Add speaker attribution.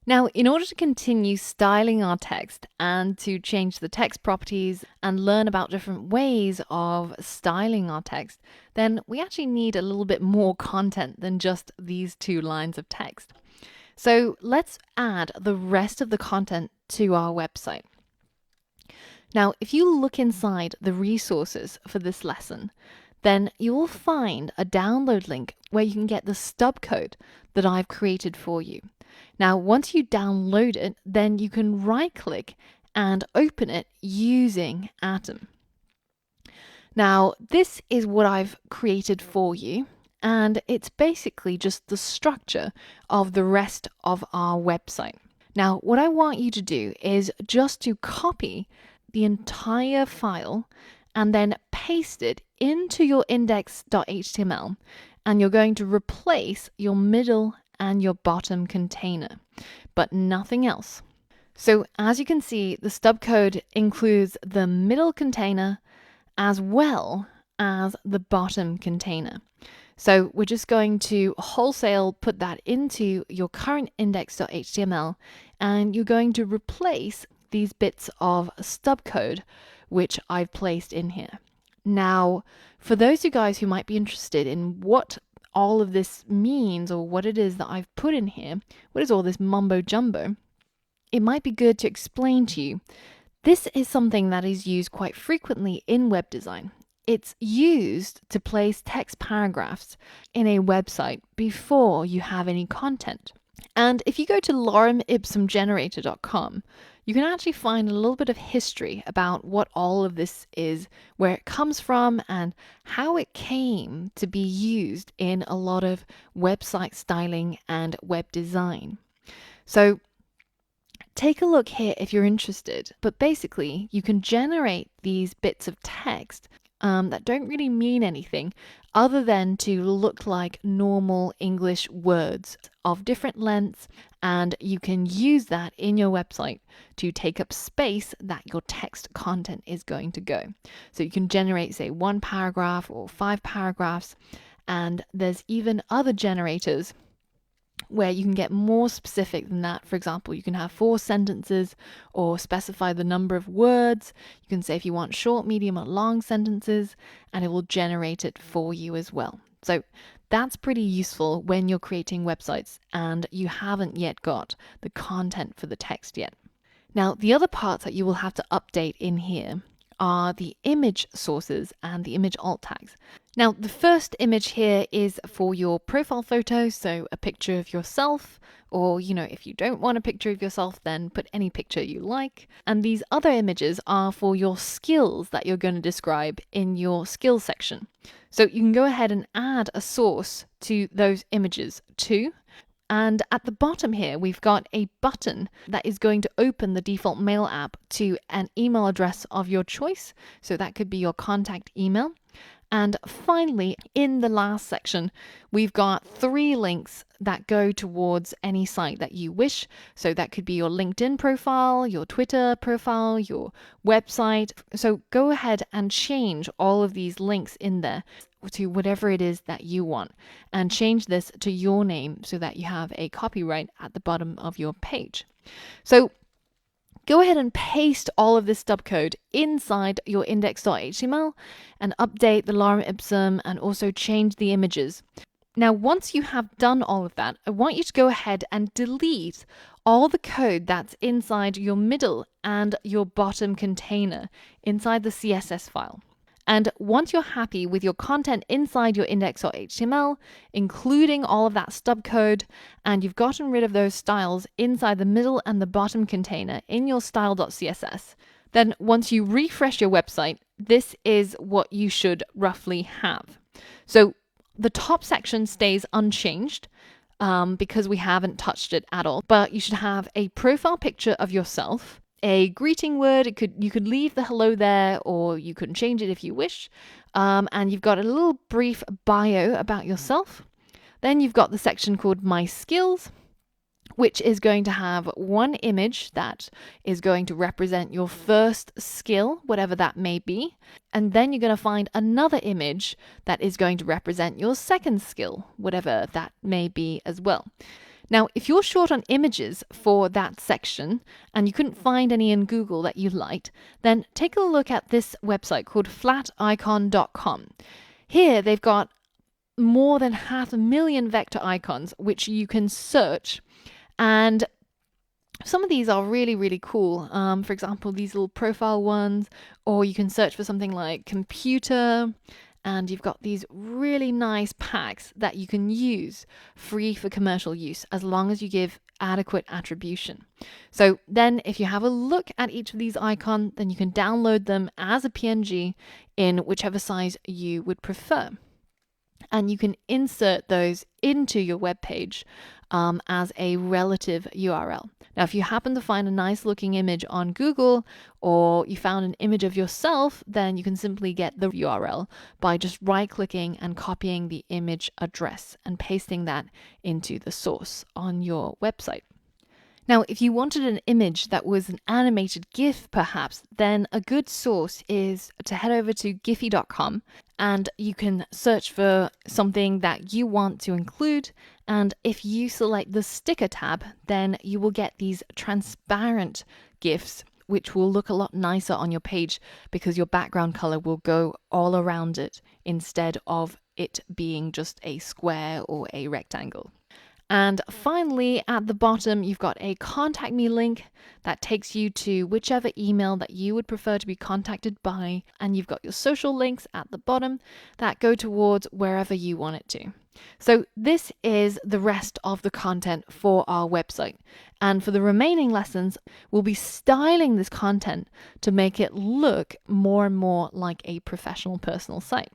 Speaker 1: Now, in order to continue styling our text and to change the text properties and learn about different ways of styling our text, then we actually need a little bit more content than just these 2 lines of text. So let's add the rest of the content to our website. Now, if you look inside the resources for this lesson, then you will find a download link where you can get the stub code that I've created for you. Now, once you download it, then you can right-click and open it using Atom. Now, this is what I've created for you, and it's basically just the structure of the rest of our website. Now, what I want you to do is just to copy the entire file and then paste it into your index.html, and you're going to replace your middle and your bottom container, but nothing else. So as you can see, the stub code includes the middle container as well as the bottom container. So we're just going to wholesale put that into your current index.html, and you're going to replace these bits of stub code which I've placed in here. Now, for those of you guys who might be interested in what all of this means or what it is that I've put in here, what is all this mumbo jumbo, it might be good to explain to you. This is something that is used quite frequently in web design. It's used to place text paragraphs in a website before you have any content. And if you go to loremipsumgenerator.com, you can actually find a little bit of history about what all of this is, where it comes from, and how it came to be used in a lot of website styling and web design. So take a look here if you're interested. But basically, you can generate these bits of text that don't really mean anything other than to look like normal English words of different lengths, and you can use that in your website to take up space that your text content is going to go. So you can generate, say, 1 paragraph or 5 paragraphs, and there's even other generators where you can get more specific than that. For example, you can have 4 sentences or specify the number of words. You can say if you want short, medium, or long sentences, and it will generate it for you as well. So that's pretty useful when you're creating websites and you haven't yet got the content for the text yet. Now, the other parts that you will have to update in here are the image sources and the image alt tags. Now, the first image here is for your profile photo, so a picture of yourself, or, if you don't want a picture of yourself, then put any picture you like. And these other images are for your skills that you're going to describe in your skills section. So you can go ahead and add a source to those images too. And at the bottom here, we've got a button that is going to open the default mail app to an email address of your choice. So that could be your contact email. And finally, in the last section, we've got 3 links that go towards any site that you wish. So that could be your LinkedIn profile, your Twitter profile, your website. So go ahead and change all of these links in there to whatever it is that you want, and change this to your name so that you have a copyright at the bottom of your page. So go ahead and paste all of this stub code inside your index.html and update the lorem ipsum and also change the images. Now, once you have done all of that, I want you to go ahead and delete all the code that's inside your middle and your bottom container inside the CSS file. And once you're happy with your content inside your index.html, including all of that stub code, and you've gotten rid of those styles inside the middle and the bottom container in your style.css, then once you refresh your website, this is what you should roughly have. So the top section stays unchanged because we haven't touched it at all, but you should have a profile picture of yourself, a greeting word. You could leave the hello there, or you can change it if you wish. And you've got a little brief bio about yourself. Then you've got the section called My Skills, which is going to have 1 image that is going to represent your first skill, whatever that may be. And then you're going to find another image that is going to represent your second skill, whatever that may be as well. Now, if you're short on images for that section and you couldn't find any in Google that you liked, then take a look at this website called flaticon.com. Here they've got more than 500,000 vector icons which you can search, and some of these are really, really cool. For example, these little profile ones, or you can search for something like computer, and you've got these really nice packs that you can use free for commercial use as long as you give adequate attribution. So then if you have a look at each of these icons, then you can download them as a PNG in whichever size you would prefer. And you can insert those into your web page as a relative URL. Now, if you happen to find a nice looking image on Google, or you found an image of yourself, then you can simply get the URL by just right-clicking and copying the image address and pasting that into the source on your website. Now, if you wanted an image that was an animated GIF, perhaps, then a good source is to head over to giphy.com, and you can search for something that you want to include. And if you select the sticker tab, then you will get these transparent GIFs, which will look a lot nicer on your page because your background color will go all around it instead of it being just a square or a rectangle. And finally, at the bottom, you've got a contact me link that takes you to whichever email that you would prefer to be contacted by. And you've got your social links at the bottom that go towards wherever you want it to. So this is the rest of the content for our website. And for the remaining lessons, we'll be styling this content to make it look more and more like a professional personal site.